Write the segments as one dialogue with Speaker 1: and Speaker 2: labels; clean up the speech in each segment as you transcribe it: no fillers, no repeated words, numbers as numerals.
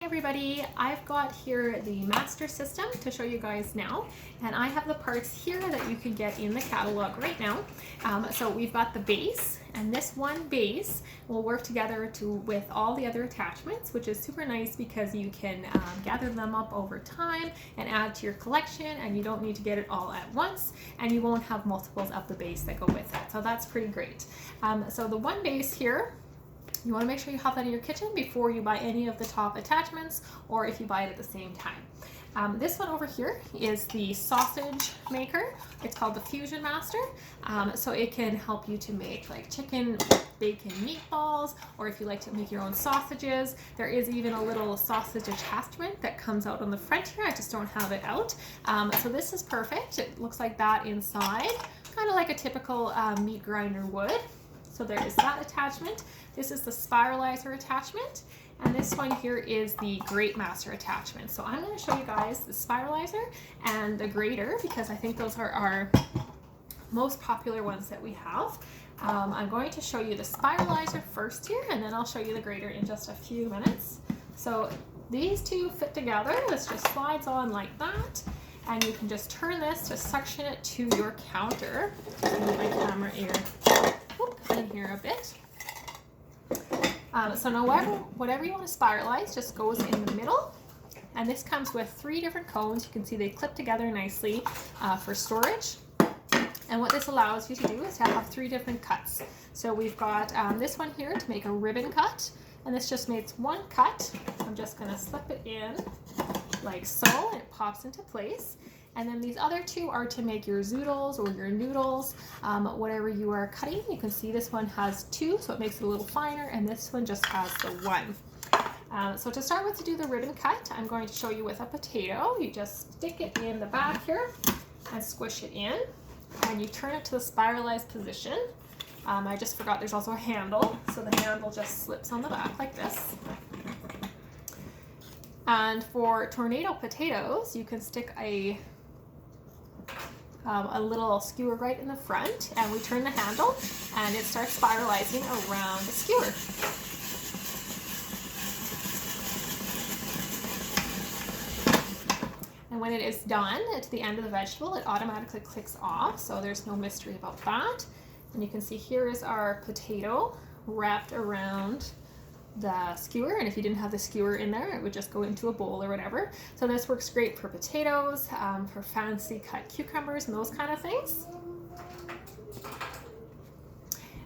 Speaker 1: Hey everybody, I've got here the master system to show you guys now, and I have the parts here that you can get in the catalog right now. So we've got the base, and this one base will work together with all the other attachments, which is super nice because you can gather them up over time and add to your collection, and you don't need to get it all at once, and you won't have multiples of the base that go with it. So that's pretty great. So the one base here, you want to make sure you have that in your kitchen before you buy any of the top attachments, or if you buy it at the same time. This one over here is the sausage maker. It's called the Fusion Master. So it can help you to make like chicken, bacon meatballs, or if you like to make your own sausages. There is even a little sausage attachment that comes out on the front here. I just don't have it out. So this is perfect. It looks like that inside, kind of like a typical meat grinder would. So there is that attachment. This is the spiralizer attachment, and this one here is the grate master attachment. So I'm going to show you guys the spiralizer and the grater because I think those are our most popular ones that we have. I'm going to show you the spiralizer first here, and then I'll show you the grater in just a few minutes. So these two fit together. This just slides on like that, and you can just turn this to suction it to your counter. Move my camera here in here a bit. So now whatever you want to spiralize just goes in the middle, and this comes with 3 different cones. You can see they clip together nicely for storage, and what this allows you to do is to have 3 different cuts. So we've got this one here to make a ribbon cut, and this just makes 1 cut. I'm just going to slip it in like so, and it pops into place. And then these other 2 are to make your zoodles or your noodles, whatever you are cutting. You can see this one has 2, so it makes it a little finer, and this one just has the 1. So to start with, to do the ribbon cut, I'm going to show you with a potato. You just stick it in the back here and squish it in, and you turn it to the spiralized position. I just forgot there's also a handle, so the handle just slips on the back like this. And for tornado potatoes, you can stick a little skewer right in the front, and we turn the handle and it starts spiralizing around the skewer. And when it is done to the end of the vegetable, it automatically clicks off, so there's no mystery about that. And you can see here is our potato wrapped around the skewer, and if you didn't have the skewer in there, it would just go into a bowl or whatever. So this works great for potatoes, for fancy cut cucumbers and those kind of things.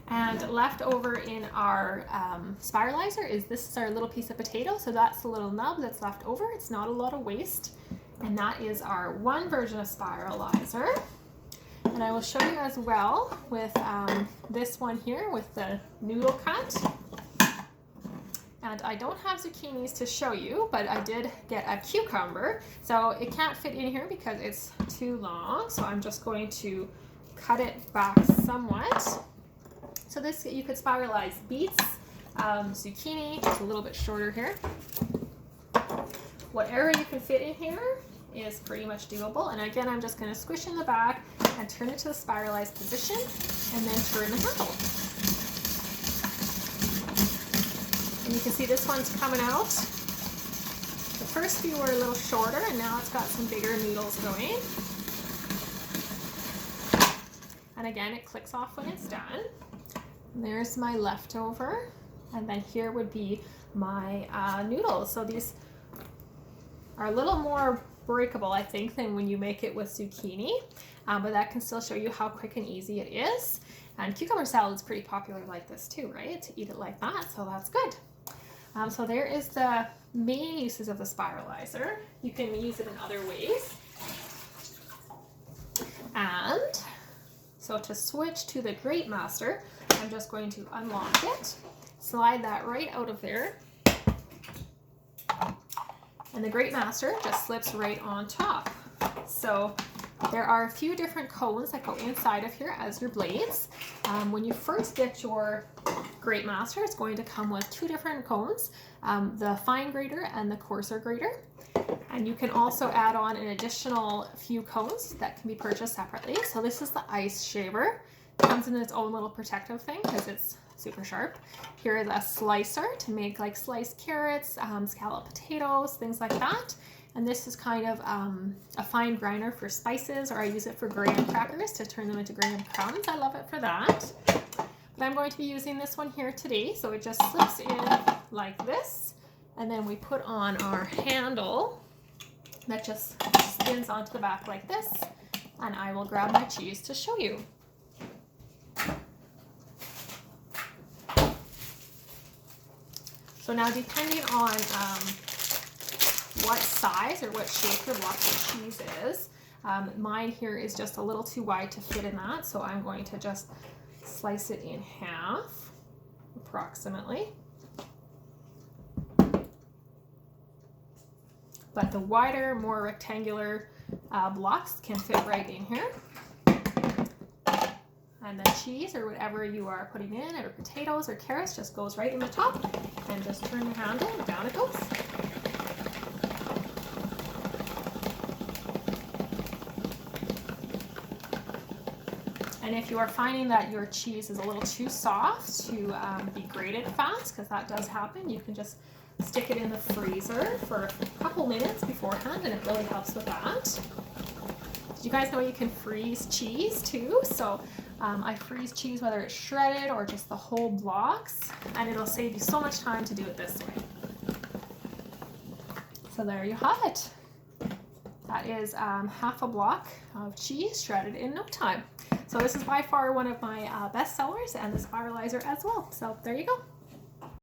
Speaker 1: And left over in our spiralizer this is our little piece of potato. So that's the little nub that's left over. It's not a lot of waste, and that is our one version of spiralizer. And I will show you as well with this one here with the noodle cut. And I don't have zucchinis to show you, but I did get a cucumber. So it can't fit in here because it's too long. So I'm just going to cut it back somewhat. So this, you could spiralize beets, zucchini, just a little bit shorter here. Whatever you can fit in here is pretty much doable. And again, I'm just going to squish in the back and turn it to the spiralized position, and then turn the handle. And you can see this one's coming out. The first few were a little shorter, and now it's got some bigger noodles going. And again, it clicks off when it's done. And there's my leftover, and then here would be my noodles. So these are a little more breakable, I think, than when you make it with zucchini, but that can still show you how quick and easy it is. And cucumber salad is pretty popular like this too, right? To eat it like that, so that's good. So there is the main uses of the spiralizer. You can use it in other ways. And so to switch to the grate master, I'm just going to unlock it, slide that right out of there, and the grate master just slips right on top. So there are a few different cones that go inside of here as your blades. When you first get your grate master, it's going to come with 2 different cones, the fine grater and the coarser grater. And you can also add on an additional few cones that can be purchased separately. So this is the ice shaver. It comes in its own little protective thing because it's super sharp. Here is a slicer to make like sliced carrots, scalloped potatoes, things like that. And this is kind of a fine grinder for spices, or I use it for graham crackers to turn them into graham crumbs. I love it for that. But I'm going to be using this one here today. So it just slips in like this. And then we put on our handle that just spins onto the back like this. And I will grab my cheese to show you. So now depending on what size or what shape your block of cheese is, mine here is just a little too wide to fit in that, so I'm going to just slice it in half approximately. But the wider, more rectangular blocks can fit right in here. And the cheese or whatever you are putting in, or potatoes or carrots, just goes right in the top, and just turn the handle and down it goes. And if you are finding that your cheese is a little too soft to be grated fast, because that does happen, you can just stick it in the freezer for a couple minutes beforehand, and it really helps with that. Did you guys know you can freeze cheese too? So I freeze cheese whether it's shredded or just the whole blocks, and it'll save you so much time to do it this way. So there you have it. That is half a block of cheese shredded in no time. So this is by far one of my best sellers, and the spiralizer as well. So there you go.